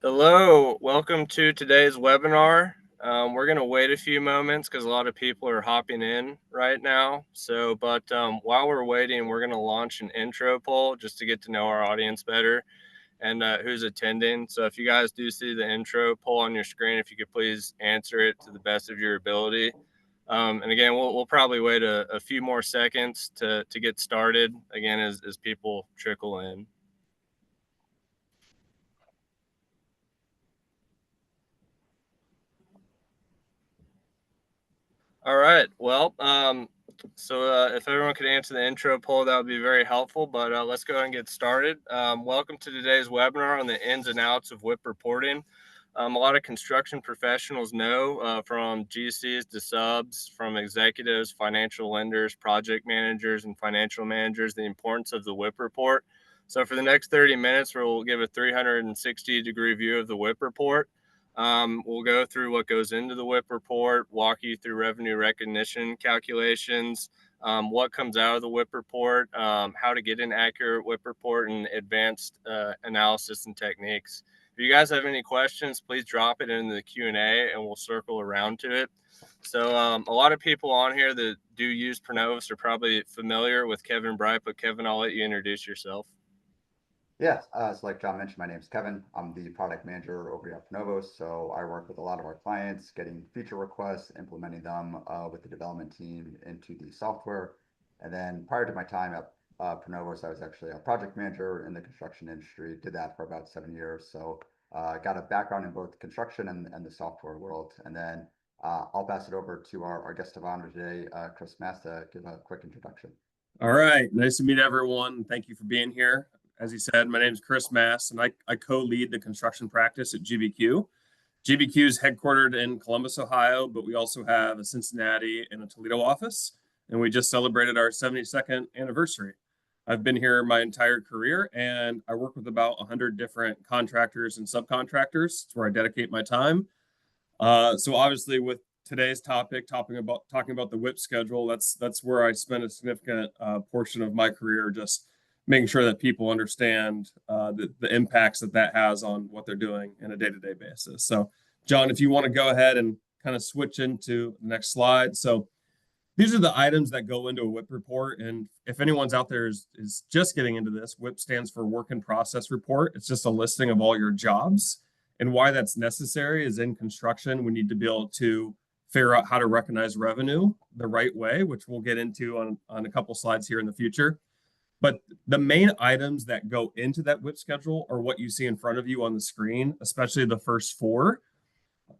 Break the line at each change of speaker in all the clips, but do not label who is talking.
Hello, welcome to today's webinar. We're going to wait a few moments because a lot of people are hopping in right now. But while we're waiting, we're going to launch an intro poll just to get to know our audience better and who's attending. So if you guys do see the intro poll on your screen, if you could please answer it to the best of your ability. And again, we'll probably wait a few more seconds to get started, again, as people trickle in. All right. Well, if everyone could answer the intro poll, that would be very helpful. But let's go ahead and get started. Welcome to today's webinar on the ins and outs of WIP reporting. A lot of construction professionals know from GCs to subs, from executives, financial lenders, project managers, and financial managers, the importance of the WIP report. So for the next 30 minutes, we'll give a 360-degree view of the WIP report. We'll go through what goes into the WIP report, walk you through revenue recognition calculations, what comes out of the WIP report, how to get an accurate WIP report, and advanced analysis and techniques. If you guys have any questions, please drop it into the Q&A and we'll circle around to it. So a lot of people on here that do use ProNovos are probably familiar with Kevin Bright, but Kevin, I'll let you introduce yourself.
Yeah, so like John mentioned, my name is Kevin. I'm the product manager over at ProNovos. So I work with a lot of our clients, getting feature requests, implementing them with the development team into the software. And then prior to my time at ProNovos, I was actually a project manager in the construction industry, did that for about 7 years. So I got a background in both construction and the software world. And then I'll pass it over to our guest of honor today, Chris Mast, to give a quick introduction.
All right. Nice to meet everyone. Thank you for being here. As you said, my name is Chris Mast, and I co-lead the construction practice at GBQ. GBQ is headquartered in Columbus, Ohio, but we also have a Cincinnati and a Toledo office, and we just celebrated our 72nd anniversary. I've been here my entire career, and I work with about 100 different contractors and subcontractors. It's where I dedicate my time. So obviously, with today's topic, talking about the WIP schedule, that's where I spend a significant portion of my career, just making sure that people understand the impacts that has on what they're doing in a day-to-day basis. So, John, if you want to go ahead and kind of switch into the next slide. So these are the items that go into a WIP report. And if anyone's out there is just getting into this, WIP stands for Work in Process Report. It's just a listing of all your jobs. And why that's necessary is in construction, we need to be able to figure out how to recognize revenue the right way, which we'll get into on a couple slides here in the future. But the main items that go into that WIP schedule are what you see in front of you on the screen, especially the first four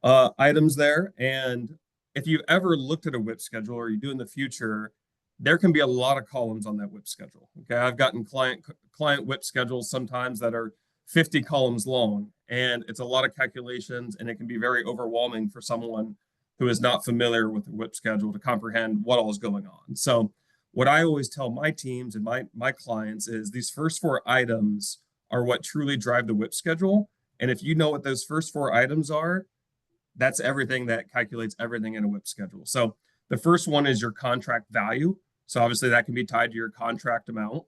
items there. And if you ever looked at a WIP schedule or you do in the future, there can be a lot of columns on that WIP schedule. Okay, I've gotten client WIP schedules sometimes that are 50 columns long, and it's a lot of calculations, and it can be very overwhelming for someone who is not familiar with the WIP schedule to comprehend what all is going on. So what I always tell my teams and my clients is these first four items are what truly drive the WIP schedule. And if you know what those first four items are, that's everything that calculates everything in a WIP schedule. So the first one is your contract value. So obviously that can be tied to your contract amount.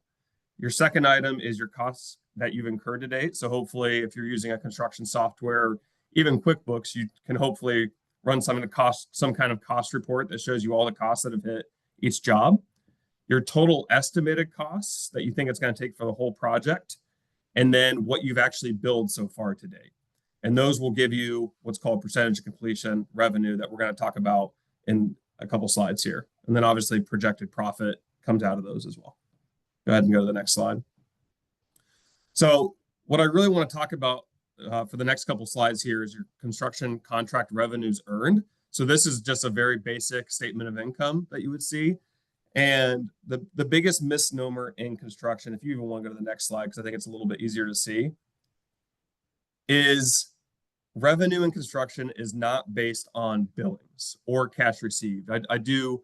Your second item is your costs that you've incurred to date. So hopefully if you're using a construction software, even QuickBooks, you can hopefully run some kind of cost report that shows you all the costs that have hit each job. Your total estimated costs that you think it's going to take for the whole project, and then what you've actually billed so far to date. And those will give you what's called percentage of completion revenue that we're going to talk about in a couple slides here. And then obviously projected profit comes out of those as well. Go ahead and go to the next slide. So what I really want to talk about for the next couple slides here is your construction contract revenues earned. So this is just a very basic statement of income that you would see. And the biggest misnomer in construction, if you even want to go to the next slide, because I think it's a little bit easier to see, is revenue in construction is not based on billings or cash received. I do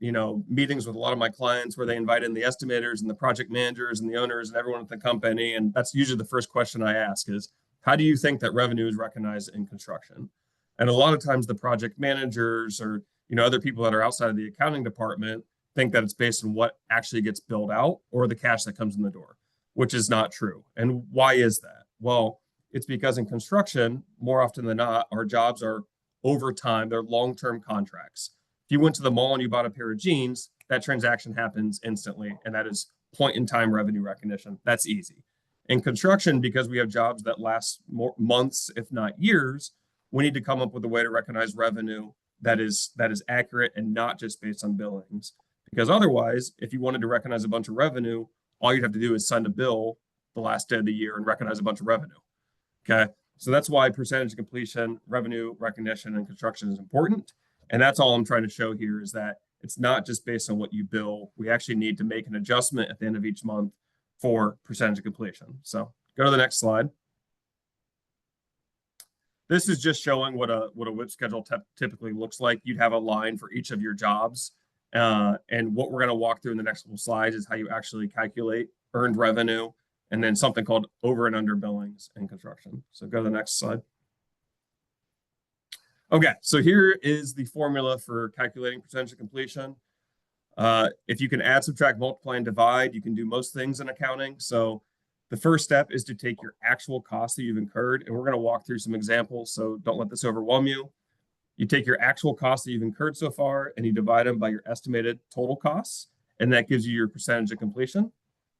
meetings with a lot of my clients where they invite in the estimators and the project managers and the owners and everyone at the company. And that's usually the first question I ask is, how do you think that revenue is recognized in construction? And a lot of times the project managers or other people that are outside of the accounting department think that it's based on what actually gets billed out or the cash that comes in the door, which is not true. And why is that? Well, It's because in construction, more often than not, our jobs are over time, they're long-term contracts. If you went to the mall and you bought a pair of jeans, that transaction happens instantly, and that is point-in-time revenue recognition. That's easy. In construction, because we have jobs that last more months, if not years, we need to come up with a way to recognize revenue that is accurate and not just based on billings. Because otherwise, if you wanted to recognize a bunch of revenue, all you'd have to do is send a bill the last day of the year and recognize a bunch of revenue. Okay, so that's why percentage of completion, revenue recognition, and construction is important. And that's all I'm trying to show here is that it's not just based on what you bill. We actually need to make an adjustment at the end of each month for percentage of completion. So go to the next slide. This is just showing what a WIP schedule typically looks like. You'd have a line for each of your jobs. And what we're going to walk through in the next couple slides is how you actually calculate earned revenue, and then something called over and under billings in construction. So go to the next slide. Okay, so here is the formula for calculating percentage of completion. If you can add, subtract, multiply, and divide, you can do most things in accounting. So the first step is to take your actual costs that you've incurred, and we're going to walk through some examples, so don't let this overwhelm you. You take your actual costs that you've incurred so far, and you divide them by your estimated total costs, and that gives you your percentage of completion.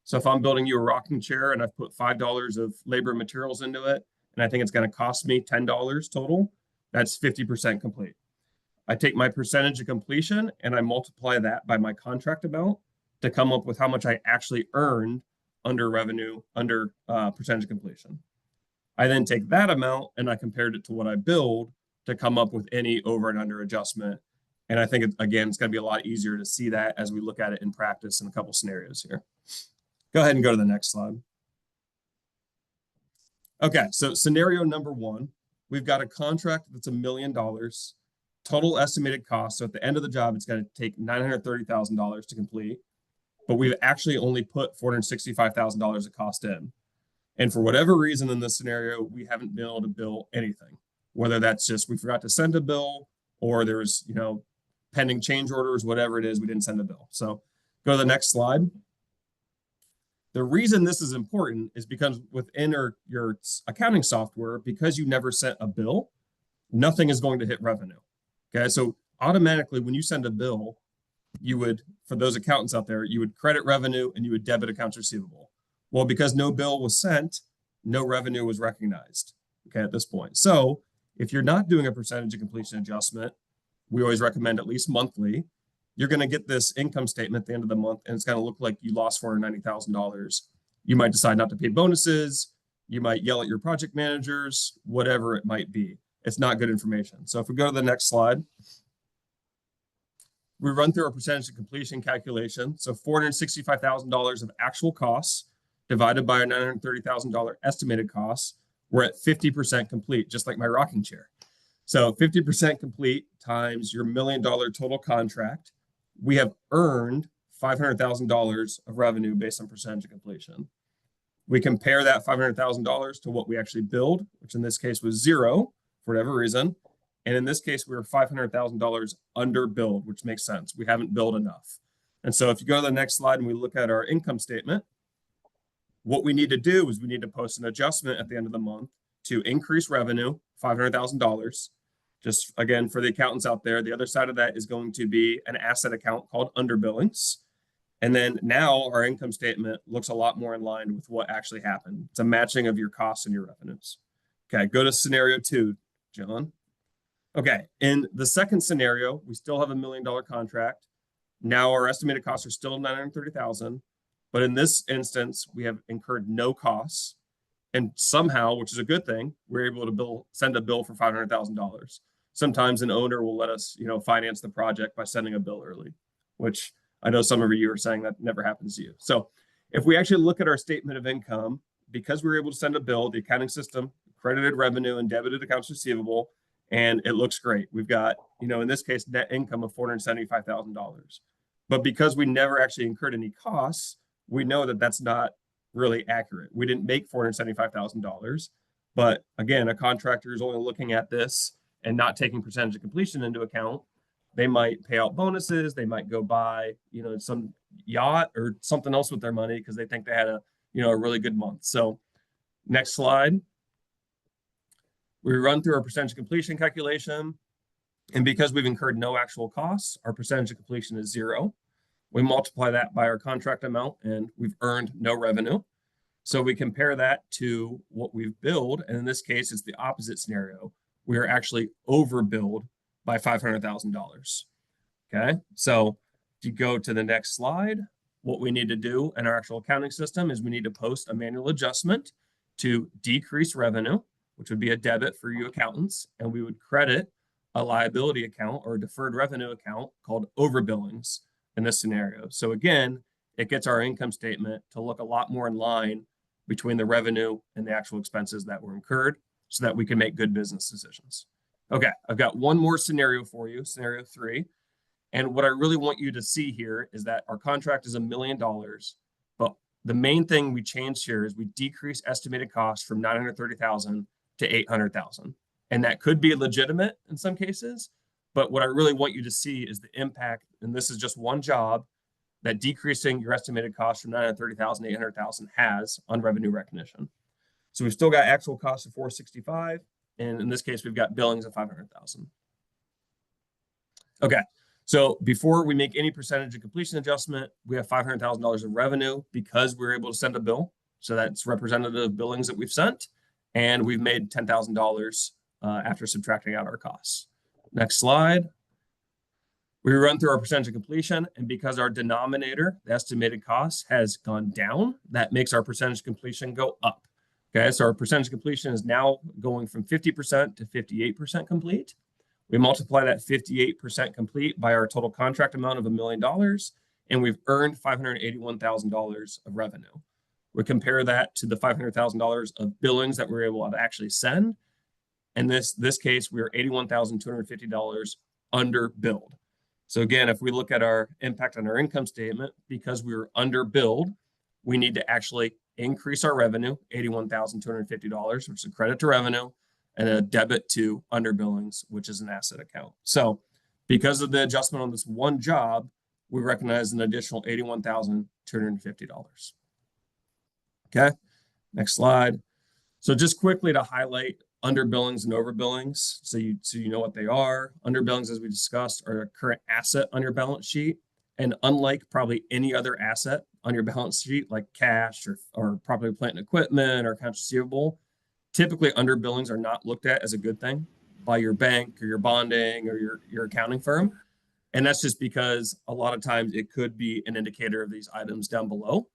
So if I'm building you a rocking chair and I've put $5 of labor and materials into it, and I think it's going to cost me $10 total, that's 50% complete. I take my percentage of completion and I multiply that by my contract amount to come up with how much I actually earned under revenue, under percentage of completion. I then take that amount and I compared it to what I billed to come up with any over and under adjustment. And I think, again, it's going to be a lot easier to see that as we look at it in practice in a couple scenarios here. Go ahead and go to the next slide. Okay, so scenario number one, we've got a contract that's $1 million, total estimated cost. So at the end of the job, it's going to take $930,000 to complete, but we've actually only put $465,000 of cost in. And for whatever reason in this scenario, we haven't been able to bill anything, whether that's just we forgot to send a bill or there's, pending change orders, whatever it is, we didn't send a bill. So go to the next slide. The reason this is important is because within your accounting software, because you never sent a bill, nothing is going to hit revenue. Okay, so automatically when you send a bill, you would, for those accountants out there, you would credit revenue and you would debit accounts receivable. Well, because no bill was sent, no revenue was recognized, okay, at this point. So if you're not doing a percentage of completion adjustment, we always recommend at least monthly, you're going to get this income statement at the end of the month, and it's going to look like you lost $490,000. You might decide not to pay bonuses. You might yell at your project managers, whatever it might be. It's not good information. So if we go to the next slide, we run through our percentage of completion calculation. So $465,000 of actual costs divided by our $930,000 estimated costs, we're at 50% complete, just like my rocking chair. So 50% complete times your $1 million total contract, we have earned $500,000 of revenue based on percentage of completion. We compare that $500,000 to what we actually billed, which in this case was zero for whatever reason. And in this case, we were $500,000 under billed, which makes sense. We haven't billed enough. And so if you go to the next slide and we look at our income statement, what we need to do is we need to post an adjustment at the end of the month to increase revenue, $500,000. Just again, for the accountants out there, the other side of that is going to be an asset account called underbillings. And then now our income statement looks a lot more in line with what actually happened. It's a matching of your costs and your revenues. Okay, go to scenario 2, John. Okay, in the second scenario, we still have $1 million contract. Now our estimated costs are still $930,000, but in this instance, we have incurred no costs. And somehow, which is a good thing, we're able to send a bill for $500,000. Sometimes an owner will let us, finance the project by sending a bill early, which I know some of you are saying that never happens to you. So if we actually look at our statement of income, because we were able to send a bill, the accounting system credited revenue and debited accounts receivable, and it looks great. We've got, in this case, net income of $475,000. But because we never actually incurred any costs, we know that that's not really accurate. We didn't make $475,000. But again, a contractor is only looking at this and not taking percentage of completion into account. They might pay out bonuses. They might go buy, some yacht or something else with their money because they think they had a really good month. So next slide. We run through our percentage of completion calculation. And because we've incurred no actual costs, our percentage of completion is 0. We multiply that by our contract amount and we've earned no revenue. So we compare that to what we've billed. And in this case, it's the opposite scenario. We are actually overbilled by $500,000. Okay. So if you go to the next slide, what we need to do in our actual accounting system is we need to post a manual adjustment to decrease revenue, which would be a debit for you accountants. And we would credit a liability account or a deferred revenue account called overbillings in this scenario. So again, it gets our income statement to look a lot more in line between the revenue and the actual expenses that were incurred so that we can make good business decisions. Okay, I've got one more scenario for you, scenario 3. And what I really want you to see here is that our contract is $1 million, but the main thing we changed here is we decrease estimated costs from $930,000 to $800,000. And that could be legitimate in some cases, but what I really want you to see is the impact, and this is just one job, that decreasing your estimated cost from $930,000 to $800,000 has on revenue recognition. So we've still got actual costs of $465,000, and in this case, we've got billings of $500,000. Okay, so before we make any percentage of completion adjustment, we have $500,000 of revenue because we're able to send a bill. So that's representative billings that we've sent, and we've made $10,000 after subtracting out our costs. Next slide. We run through our percentage of completion, and because our denominator, the estimated cost, has gone down, that makes our percentage of completion go up. Okay, so our percentage of completion is now going from 50% to 58% complete. We multiply that 58% complete by our total contract amount of $1 million, and we've earned $581,000 of revenue. We compare that to the $500,000 of billings that we're able to actually send. In this case, we are $81,250 under billed. So again, if we look at our impact on our income statement, because we were under billed, we need to actually increase our revenue, $81,250, which is a credit to revenue, and a debit to under billings, which is an asset account. So because of the adjustment on this one job, we recognize an additional $81,250. Okay, next slide. So just quickly to highlight underbillings and overbillings, so you know what they are. Underbillings, as we discussed, are a current asset on your balance sheet. And unlike probably any other asset on your balance sheet, like cash or property, plant, and equipment or accounts receivable, typically underbillings are not looked at as a good thing by your bank or your bonding or your accounting firm. And that's just because a lot of times it could be an indicator of these items down below.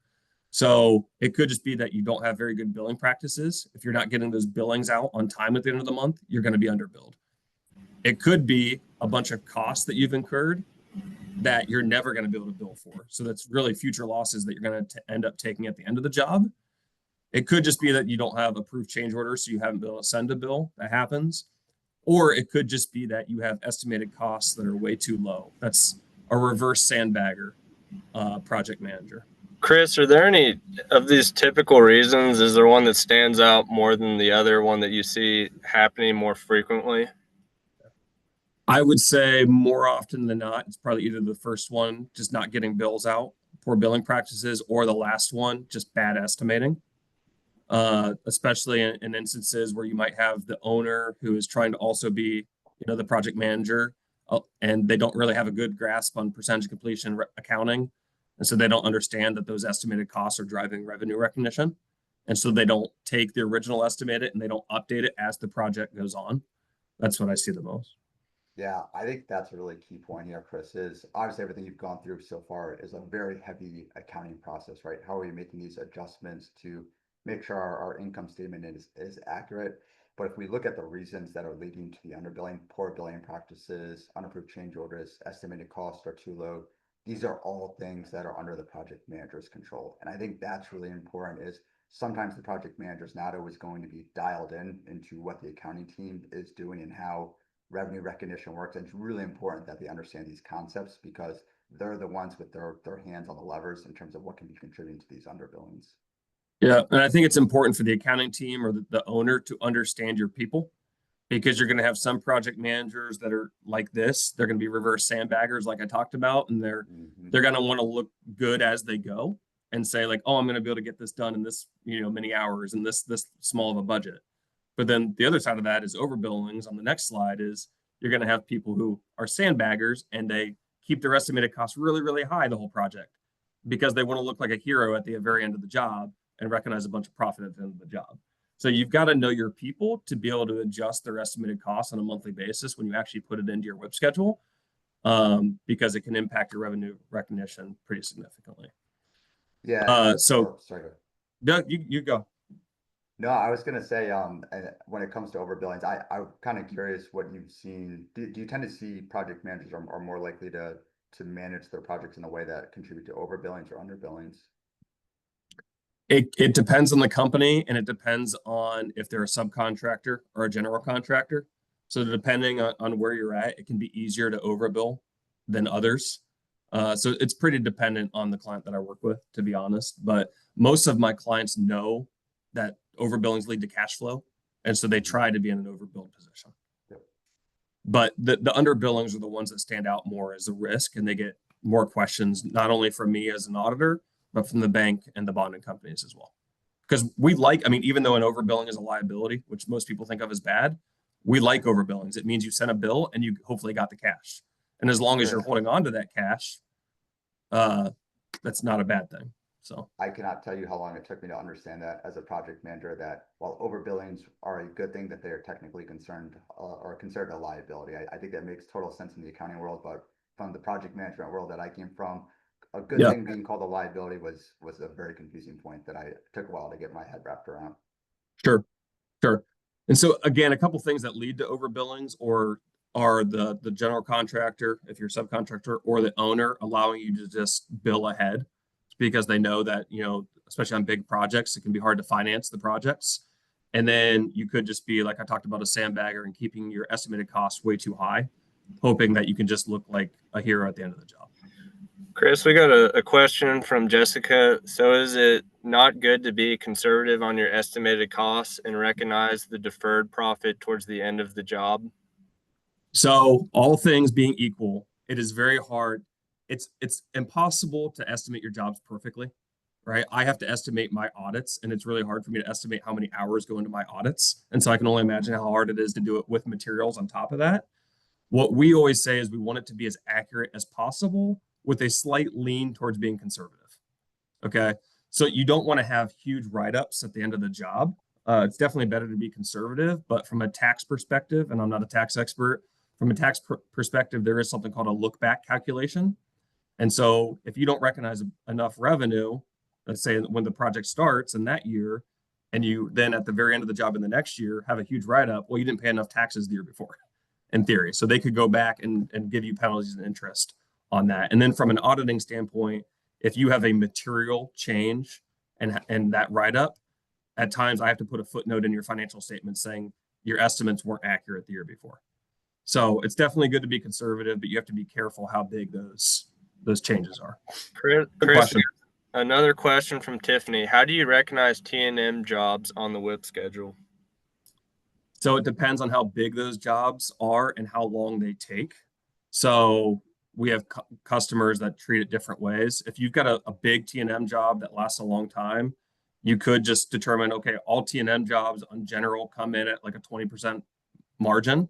So it could just be that you don't have very good billing practices. If you're not getting those billings out on time at the end of the month, you're going to be underbilled. It could be a bunch of costs that you've incurred that you're never going to be able to bill for. So that's really future losses that you're going to end up taking at the end of the job. It could just be that you don't have approved change orders, so you haven't been able to send a bill. That happens. Or it could just be that you have estimated costs that are way too low. That's a reverse sandbagger project manager.
Chris, are there any of these typical reasons? Is there one that stands out more than the other, one that you see happening more frequently?
I would say more often than not, it's probably either the first one, just not getting bills out, poor billing practices, or the last one, just bad estimating. Especially in instances where you might have the owner who is trying to also be, the project manager, and they don't really have a good grasp on percentage completion accounting. And so they don't understand that those estimated costs are driving revenue recognition. And so they don't take the original estimated and they don't update it as the project goes on. That's what I see the most.
Yeah, I think that's a really key point here, Chris, is obviously everything you've gone through so far is a very heavy accounting process, right? How are you making these adjustments to make sure our income statement is accurate? But if we look at the reasons that are leading to the underbilling, poor billing practices, unapproved change orders, estimated costs are too low, these are all things that are under the project manager's control. And I think that's really important, is sometimes the project manager is not always going to be dialed into what the accounting team is doing and how revenue recognition works. And it's really important that they understand these concepts because they're the ones with their hands on the levers in terms of what can be contributing to these underbillings.
Yeah, and I think it's important for the accounting team or the owner to understand your people, because you're going to have some project managers that are like this. They're going to be reverse sandbaggers, like I talked about, and they're going to want to look good as they go and say like, oh, I'm going to be able to get this done in this, many hours and this small of a budget. But then the other side of that is overbillings on the next slide is you're going to have people who are sandbaggers and they keep their estimated costs really, really high the whole project because they want to look like a hero at the very end of the job and recognize a bunch of profit at the end of the job. So you've got to know your people to be able to adjust their estimated costs on a monthly basis when you actually put it into your WIP schedule, because it can impact your revenue recognition pretty significantly.
Yeah.
Sorry. No, you go.
No, I was gonna say, when it comes to overbillings, I'm kind of curious what you've seen. Do you tend to see project managers are more likely to manage their projects in a way that contribute to overbillings or underbillings?
It depends on the company, and it depends on if they're a subcontractor or a general contractor. So depending on where you're at, it can be easier to overbill than others. So it's pretty dependent on the client that I work with, to be honest. But most of my clients know that overbillings lead to cash flow, and so they try to be in an overbilled position.
Yep.
But the underbillings are the ones that stand out more as a risk, and they get more questions, not only from me as an auditor, but from the bank and the bonding companies as well. Because even though an overbilling is a liability, which most people think of as bad, we like overbillings. It means you sent a bill and you hopefully got the cash. And as long as you're holding on to that cash, that's not a bad thing. So
I cannot tell you how long it took me to understand that as a project manager, that while overbillings are a good thing, that they are technically concerned or considered a liability. I think that makes total sense in the accounting world, but from the project management world that I came from, a good thing being called a liability was a very confusing point that I took a while to get my head wrapped around.
Sure. And so again, a couple things that lead to overbillings are the general contractor, if you're a subcontractor, or the owner allowing you to just bill ahead because they know that, especially on big projects, it can be hard to finance the projects. And then you could just be, like I talked about, a sandbagger and keeping your estimated costs way too high, hoping that you can just look like a hero at the end of the job.
Chris, we got a question from Jessica. So is it not good to be conservative on your estimated costs and recognize the deferred profit towards the end of the job?
So all things being equal, it is very hard. It's impossible to estimate your jobs perfectly, right? I have to estimate my audits, and it's really hard for me to estimate how many hours go into my audits. And so I can only imagine how hard it is to do it with materials on top of that. What we always say is we want it to be as accurate as possible with a slight lean towards being conservative. Okay. So you don't want to have huge write-ups at the end of the job. It's definitely better to be conservative, but from a tax perspective, and I'm not a tax expert, from a tax perspective, there is something called a look back calculation. And so if you don't recognize enough revenue, let's say when the project starts in that year, and you then at the very end of the job in the next year have a huge write-up, well, you didn't pay enough taxes the year before, in theory. So they could go back and give you penalties and interest on that. And then from an auditing standpoint, if you have a material change and that write-up, at times I have to put a footnote in your financial statement saying your estimates weren't accurate the year before. So it's definitely good to be conservative, but you have to be careful how big those changes are.
Chris, another question from Tiffany. How do you recognize T&M jobs on the WIP schedule?
So it depends on how big those jobs are and how long they take. So we have customers that treat it different ways. If you've got a big T&M job that lasts a long time, you could just determine, okay, all T&M jobs on general come in at like a 20% margin,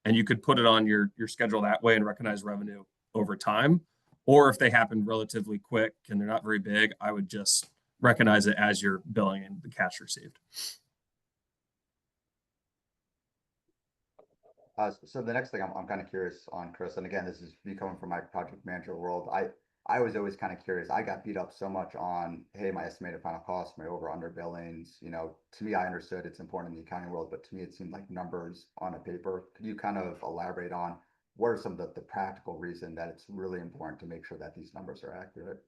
and you could put it on your schedule that way and recognize revenue over time. Or if they happen relatively quick and they're not very big, I would just recognize it as you're billing and the cash received.
So the next thing I'm kind of curious on, Chris, and again, this is me coming from my project manager world. I was always kind of curious. I got beat up so much on, hey, my estimated final cost, my over under billings. To me, I understood it's important in the accounting world, but to me, it seemed like numbers on a paper. Could you kind of elaborate on what are some of the practical reason that it's really important to make sure that these numbers are accurate?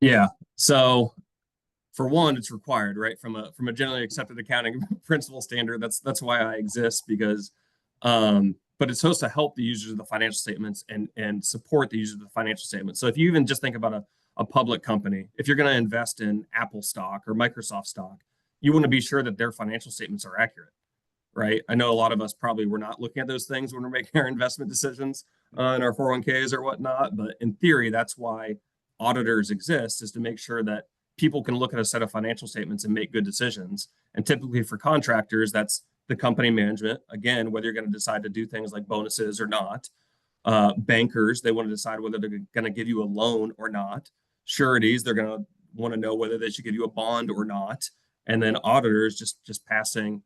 Yeah. So for one, it's required, right? From a generally accepted accounting principle standard. That's why I exist, because but it's supposed to help the users of the financial statements and support the users of the financial statements. So if you even just think about a public company, if you're going to invest in Apple stock or Microsoft stock, you want to be sure that their financial statements are accurate, right? I know a lot of us probably were not looking at those things when we're making our investment decisions in our 401ks or whatnot, but in theory, that's why auditors exist, is to make sure that people can look at a set of financial statements and make good decisions. And typically for contractors, that's the company management, again, whether you're going to decide to do things like bonuses or not. Bankers, they want to decide whether they're going to give you a loan or not. Sureties, they're going to want to know whether they should give you a bond or not. And then auditors just passing,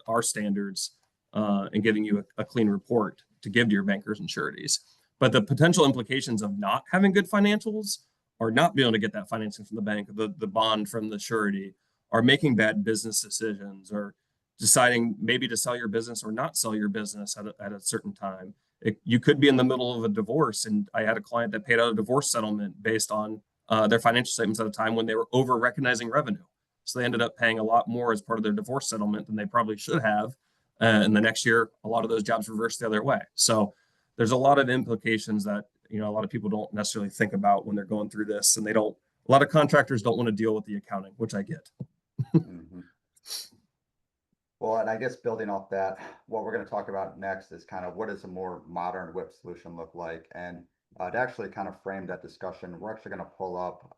our standards and giving you a clean report to give to your bankers and sureties. But the potential implications of not having good financials or not being able to get that financing from the bank, the bond from the surety, or making bad business decisions, or deciding maybe to sell your business or not sell your business at a certain time. You could be in the middle of a divorce. And I had a client that paid out a divorce settlement based on their financial statements at a time when they were over recognizing revenue. So they ended up paying a lot more as part of their divorce settlement than they probably should have. And the next year, a lot of those jobs reversed the other way. So there's a lot of implications that, a lot of people don't necessarily think about when they're going through this. And a lot of contractors don't want to deal with the accounting, which I get.
Mm-hmm. Well, and I guess building off that, what we're going to talk about next is kind of what does a more modern WIP solution look like? And to actually kind of frame that discussion, we're actually going to pull up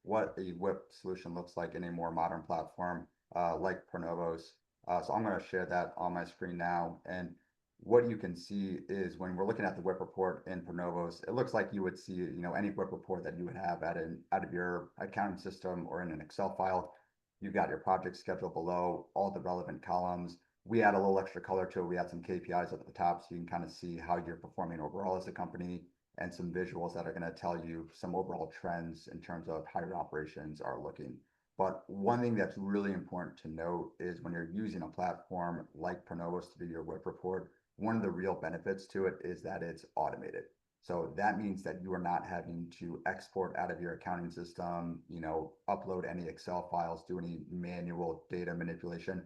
what a WIP solution looks like in a more modern platform like ProNovos. So I'm going to share that on my screen now. And what you can see is when we're looking at the WIP report in ProNovos, it looks like you would see, any WIP report that you would have out of your accounting system or in an Excel file. You've got your project schedule below, all the relevant columns. We add a little extra color to it. We add some KPIs up at the top so you can kind of see how you're performing overall as a company, and some visuals that are going to tell you some overall trends in terms of how your operations are looking. But one thing that's really important to note is when you're using a platform like ProNovos to do your WIP report, one of the real benefits to it is that it's automated. So that means that you are not having to export out of your accounting system, upload any Excel files, do any manual data manipulation.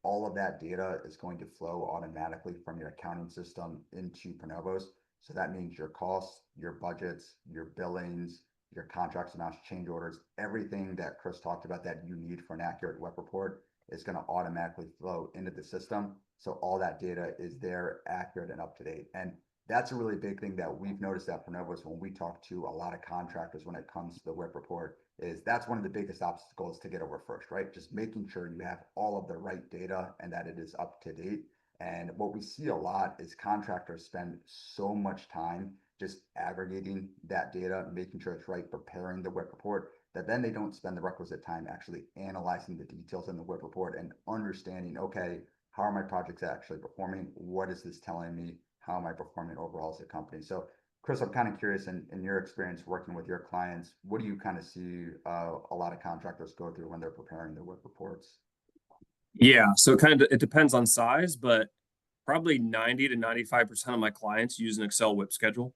All of that data is going to flow automatically from your accounting system into ProNovos. So that means your costs, your budgets, your billings, your contracts amounts, change orders, everything that Chris talked about that you need for an accurate WIP report is going to automatically flow into the system. So all that data is there, accurate and up to date. And that's a really big thing that we've noticed at ProNovos when we talk to a lot of contractors when it comes to the WIP report, is that's one of the biggest obstacles to get over first, right? Just making sure you have all of the right data and that it is up to date. And what we see a lot is contractors spend so much time just aggregating that data, making sure it's right, preparing the WIP report, that then they don't spend the requisite time actually analyzing the details in the WIP report and understanding, okay, how are my projects actually performing? What is this telling me? How am I performing overall as a company? So Chris, I'm kind of curious in your experience working with your clients, what do you kind of see a lot of contractors go through when they're preparing their WIP reports?
Yeah, so it depends on size, but probably 90 to 95% of my clients use an Excel WIP schedule.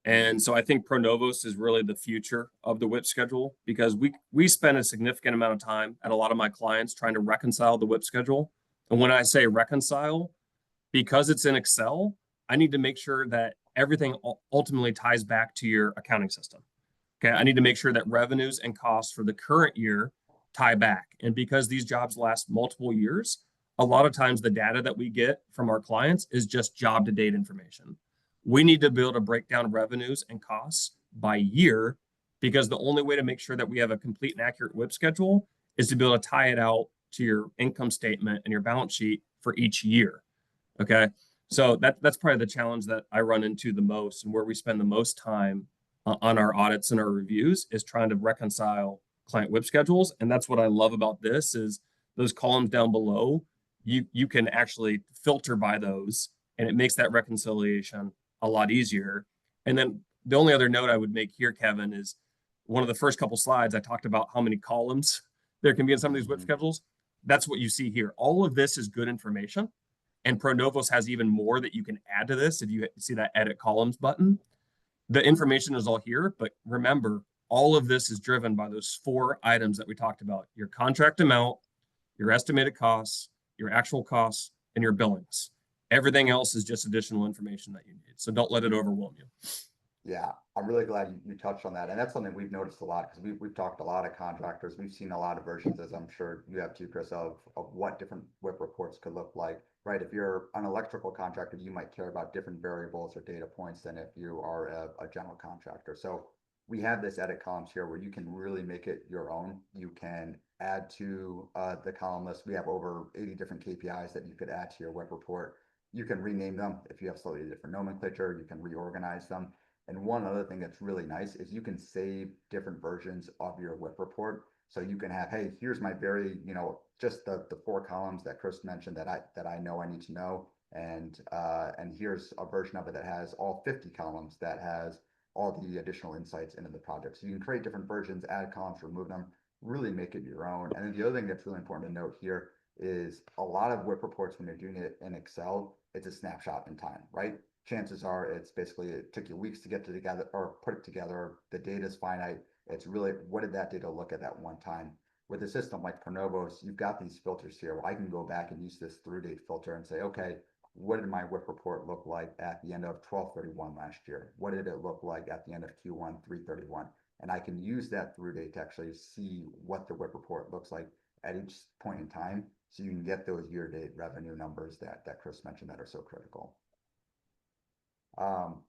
And so I think ProNovos is really the future of the WIP schedule, because we spend a significant amount of time at a lot of my clients trying to reconcile the WIP schedule. And when I say reconcile, because it's in Excel, I need to make sure that everything ultimately ties back to your accounting system. Okay, I need to make sure that revenues and costs for the current year tie back. And because these jobs last multiple years, a lot of times the data that we get from our clients is just job to date information. We need to be able to break down revenues and costs by year, because the only way to make sure that we have a complete and accurate WIP schedule is to be able to tie it out to your income statement and your balance sheet for each year. Okay. So that's probably the challenge that I run into the most, and where we spend the most time on our audits and our reviews is trying to reconcile client WIP schedules. And that's what I love about this is those columns down below, you can actually filter by those, and it makes that reconciliation a lot easier. And then the only other note I would make here, Kevin, is one of the first couple slides, I talked about how many columns there can be in some of these WIP schedules. That's what you see here. All of this is good information. And ProNovos has even more that you can add to this if you see that edit columns button. The information is all here, but remember, all of this is driven by those 4 items that we talked about: your contract amount, your estimated costs, your actual costs, and your billings. Everything else is just additional information that you need. So don't let it overwhelm you.
Yeah, I'm really glad you touched on that. And that's something we've noticed a lot, because we've talked to a lot of contractors. We've seen a lot of versions, as I'm sure you have too, Chris, of what different WIP reports could look like, right? If you're an electrical contractor, you might care about different variables or data points than if you are a general contractor. So we have this edit columns here where you can really make it your own. You can add to the column list. We have over 80 different KPIs that you could add to your WIP report. You can rename them if you have slightly different nomenclature. You can reorganize them. And one other thing that's really nice is you can save different versions of your WIP report. So you can have, hey, here's my very, just the 4 columns that Chris mentioned that I know I need to know. And here's a version of it that has all 50 columns that has all the additional insights into the project. So you can create different versions, add columns, remove them, really make it your own. And then the other thing that's really important to note here is a lot of WIP reports, when you're doing it in Excel, it's a snapshot in time, right? Chances are it's basically, it took you weeks to get to together or put it together. The data is finite. It's really, what did that data look at one time? With a system like ProNovos, you've got these filters here where I can go back and use this through date filter and say, okay, what did my WIP report look like at the end of 12/31 last year? What did it look like at the end of Q1 3/31? And I can use that through date to actually see what the WIP report looks like at each point in time, so you can get those year-to-date revenue numbers that Chris mentioned that are so critical.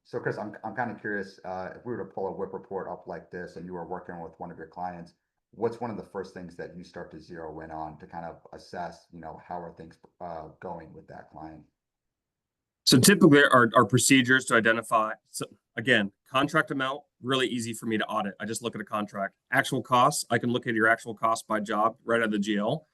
So Chris, I'm kind of curious, if we were to pull a WIP report up like this and you were working with one of your clients, what's one of the first things that you start to zero in on to kind of assess, how are things going with that client?
So typically our procedures to identify, so again, contract amount, really easy for me to audit. I just look at a contract. Actual costs, I can look at your actual cost by job right out of the GL.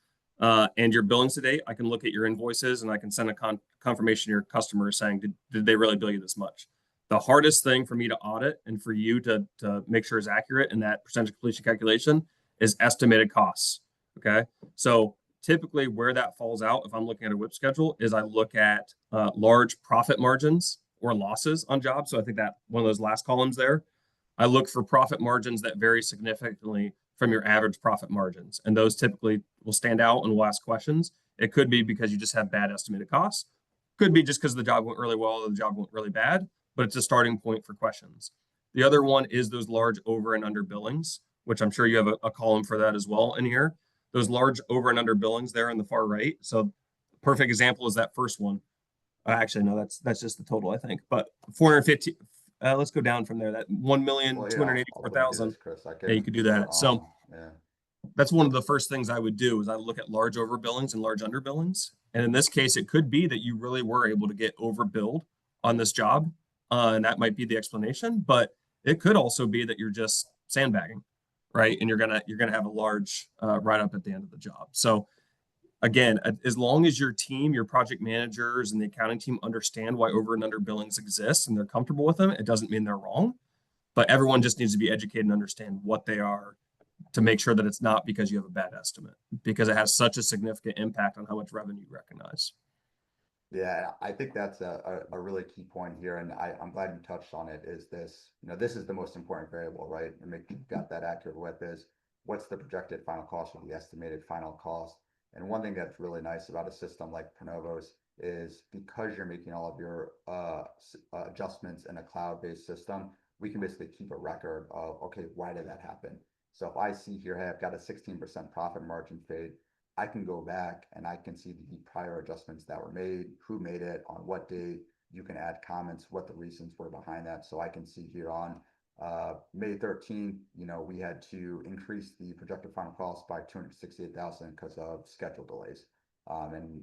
And your billings today, I can look at your invoices and I can send a confirmation to your customer saying, did they really bill you this much? The hardest thing for me to audit and for you to make sure is accurate in that percentage completion calculation is estimated costs. Okay. So typically where that falls out, if I'm looking at a WIP schedule, is I look at large profit margins or losses on jobs. So I think that one of those last columns there, I look for profit margins that vary significantly from your average profit margins. And those typically will stand out and we'll ask questions. It could be because you just have bad estimated costs. Could be just because the job went really well or the job went really bad, but it's a starting point for questions. The other one is those large over and under billings, which I'm sure you have a column for that as well in here. Those large over and under billings there on the far right. So perfect example is that first one. Actually, no, that's just the total, I think. But 450, let's go down from there. That 1,284,000. Yeah, you could do that. So
yeah,
that's one of the first things I would do is I look at large overbillings and large underbillings. And in this case, it could be that you really were able to get overbilled on this job. And that might be the explanation, but it could also be that you're just sandbagging, right? And you're gonna have a large write-up at the end of the job. So again, as long as your team, your project managers and the accounting team understand why over and under billings exist and they're comfortable with them, it doesn't mean they're wrong. But everyone just needs to be educated and understand what they are to make sure that it's not because you have a bad estimate, because it has such a significant impact on how much revenue you recognize.
Yeah, I think that's a really key point here, and I'm glad you touched on it. Is this, this is the most important variable, right? And make you got that accurate with is what's the projected final cost or the estimated final cost. And one thing that's really nice about a system like ProNovos is because you're making all of your adjustments in a cloud-based system, we can basically keep a record of, okay, why did that happen? So if I see here, hey, I've got a 16% profit margin fade, I can go back and I can see the prior adjustments that were made, who made it, on what date. You can add comments, what the reasons were behind that. So I can see here on May 13th, we had to increase the projected final cost by 268,000 because of schedule delays. And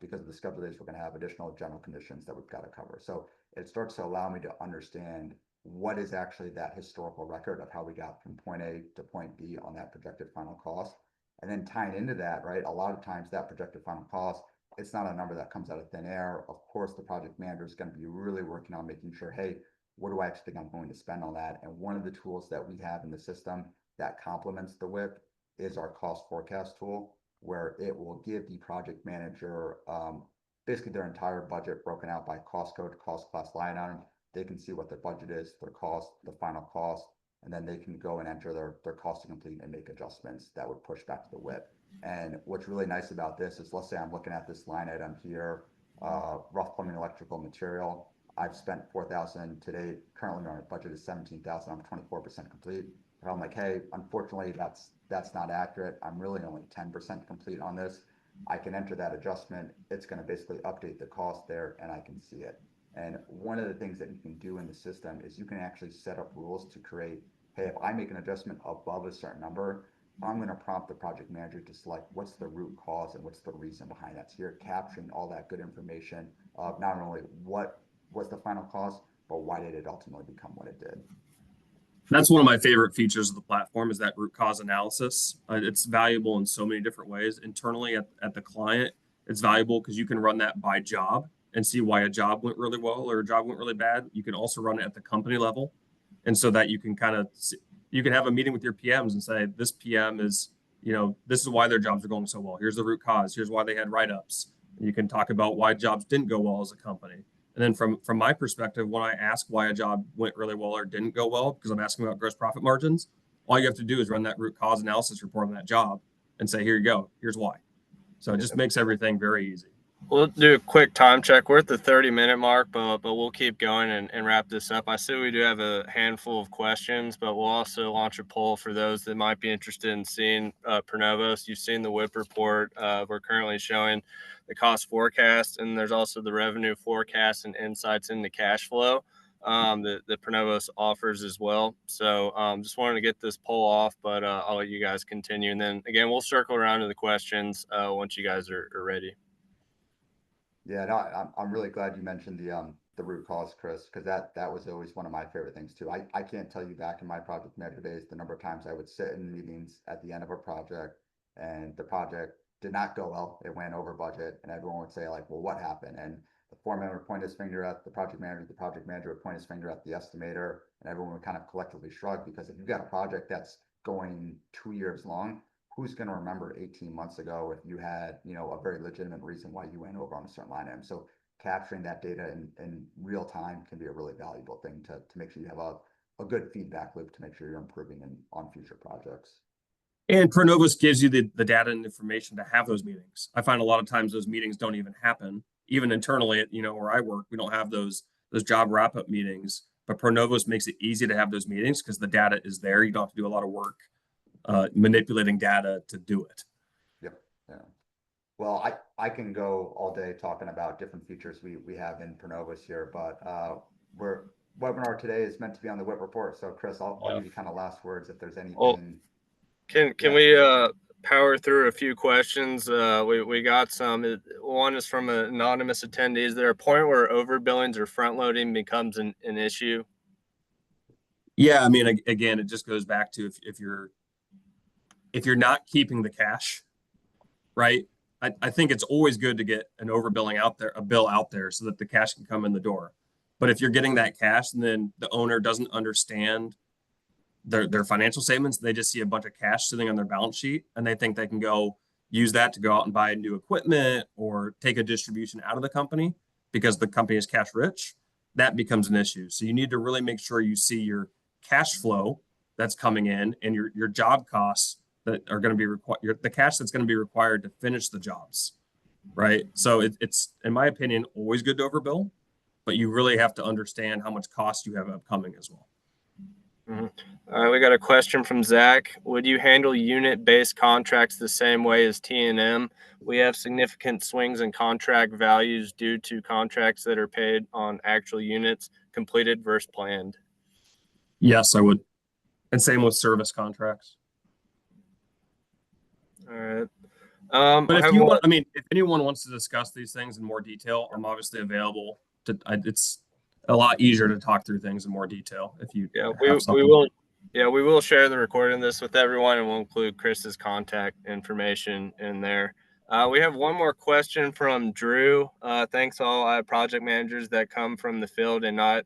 because of the schedule delays, we're going to have additional general conditions that we've got to cover. So it starts to allow me to understand what is actually that historical record of how we got from point A to point B on that projected final cost. And then tying into that, right, a lot of times that projected final cost, it's not a number that comes out of thin air. Of course, the project manager is going to be really working on making sure, hey, what do I actually think I'm going to spend on that? And one of the tools that we have in the system that complements the WIP is our cost forecast tool, where it will give the project manager basically their entire budget broken out by cost code, cost class line item. They can see what their budget is, their cost, the final cost, and then they can go and enter their cost to complete and make adjustments that would push back to the WIP. And what's really nice about this is, let's say I'm looking at this line item here, rough plumbing, electrical material. I've spent 4,000 today. Currently, my budget is 17,000. I'm 24% complete. But I'm like, hey, unfortunately, that's not accurate. I'm really only 10% complete on this. I can enter that adjustment. It's going to basically update the cost there, and I can see it. And one of the things that you can do in the system is you can actually set up rules to create hey, if I make an adjustment above a certain number, I'm going to prompt the project manager to select what's the root cause and what's the reason behind that. So you're capturing all that good information of not only what was the final cause, but why did it ultimately become what it did.
That's one of my favorite features of the platform is that root cause analysis. It's valuable in so many different ways. Internally at the client, it's valuable because you can run that by job and see why a job went really well or a job went really bad. You can also run it at the company level. And so that you can kind of, you can have a meeting with your PMs and say, this PM is, this is why their jobs are going so well. Here's the root cause. Here's why they had write-ups. You can talk about why jobs didn't go well as a company. And then from my perspective, when I ask why a job went really well or didn't go well, because I'm asking about gross profit margins, all you have to do is run that root cause analysis report on that job and say, here you go, here's why. So it just makes everything very easy.
We'll do a quick time check. We're at the 30-minute mark, but we'll keep going and wrap this up. I see we do have a handful of questions, but we'll also launch a poll for those that might be interested in seeing ProNovos. You've seen the WIP report. We're currently showing the cost forecast, and there's also the revenue forecast and insights into cash flow that ProNovos offers as well. So just wanted to get this poll off, but I'll let you guys continue. And then, again, we'll circle around to the questions once you guys are ready.
Yeah, no, I'm really glad you mentioned the root cause, Chris, because that was always one of my favorite things too. I can't tell you back in my project manager days the number of times I would sit in meetings at the end of a project and the project did not go well. It went over budget, and everyone would say like, "Well, what happened?" And the foreman would point his finger at the project manager would point his finger at the estimator, and everyone would kind of collectively shrug because if you've got a project that's going 2 years long, who's going to remember 18 months ago if you had, a very legitimate reason why you went over on a certain line item. So capturing that data in real time can be a really valuable thing to make sure you have a good feedback loop to make sure you're improving on future projects.
And ProNovos gives you the data and information to have those meetings. I find a lot of times those meetings don't even happen. Even internally at, where I work, we don't have those job wrap-up meetings. But ProNovos makes it easy to have those meetings because the data is there. You don't have to do a lot of work manipulating data to do it.
Yep. Yeah. Well, I can go all day talking about different features we have in ProNovos here, but webinar today is meant to be on the WIP report. So Chris, I'll give you kind of last words if there's anything.
Well, can we power through a few questions? We got some. One is from an anonymous attendee. Is there a point where overbillings or front loading becomes an issue?
Yeah, I mean, again, it just goes back to if you're not keeping the cash, right? I think it's always good to get an overbilling out there, a bill out there so that the cash can come in the door. But if you're getting that cash and then the owner doesn't understand their financial statements, they just see a bunch of cash sitting on their balance sheet and they think they can go use that to go out and buy new equipment or take a distribution out of the company because the company is cash rich, that becomes an issue. So you need to really make sure you see your cash flow that's coming in and your job costs that are going to be required, the cash that's going to be required to finish the jobs, right? So it's, in my opinion, always good to overbill, but you really have to understand how much cost you have upcoming as well.
Mm-hmm. All right, we got a question from Zach. Would you handle unit-based contracts the same way as T&M? We have significant swings in contract values due to contracts that are paid on actual units completed versus planned.
Yes, I would. And same with service contracts.
All right.
But if you want, if anyone wants to discuss these things in more detail, I'm obviously available. It's a lot easier to talk through things in more detail if you.
Yeah, we will. Yeah, we will share the recording of this with everyone, and we'll include Chris's contact information in there. We have one more question from Drew. Thanks all project managers that come from the field and not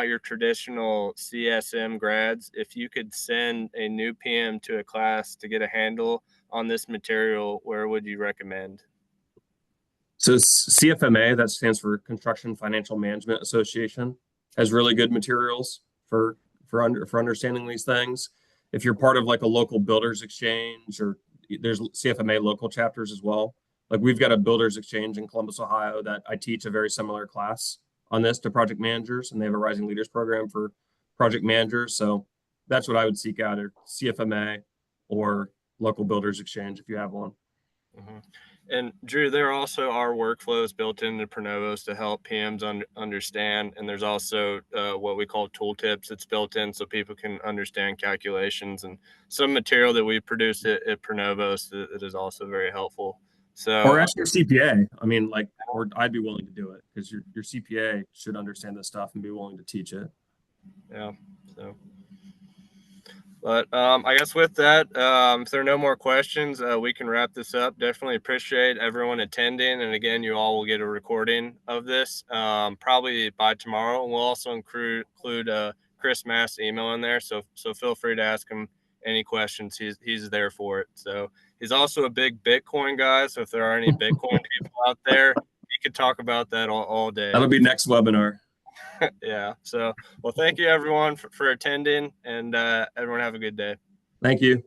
your traditional CSM grads. If you could send a new PM to a class to get a handle on this material, where would you recommend?
So CFMA, that stands for Construction Financial Management Association, has really good materials for understanding these things. If you're part of like a local builders exchange, or there's CFMA local chapters as well. Like we've got a builders exchange in Columbus, Ohio that I teach a very similar class on this to project managers, and they have a rising leaders program for project managers. So that's what I would seek out, or CFMA or local builders exchange if you have one.
Mm-hmm. And Drew, there also are workflows built into ProNovos to help PMs understand. And there's also what we call tooltips that's built in so people can understand calculations, and some material that we produced at ProNovos that is also very helpful. So,
Or ask your CPA. I mean, like, or I'd be willing to do it because your CPA should understand this stuff and be willing to teach it.
yeah. So. But I guess with that, if there are no more questions, we can wrap this up. Definitely appreciate everyone attending. And again, you all will get a recording of this probably by tomorrow. And we'll also include Chris Mast email in there. So feel free to ask him any questions. He's there for it. So he's also a big Bitcoin guy. So if there are any Bitcoin people out there, he could talk about that all day.
That'll be next webinar.
Yeah. So, well, thank you everyone for attending, and everyone have a good day.
Thank you.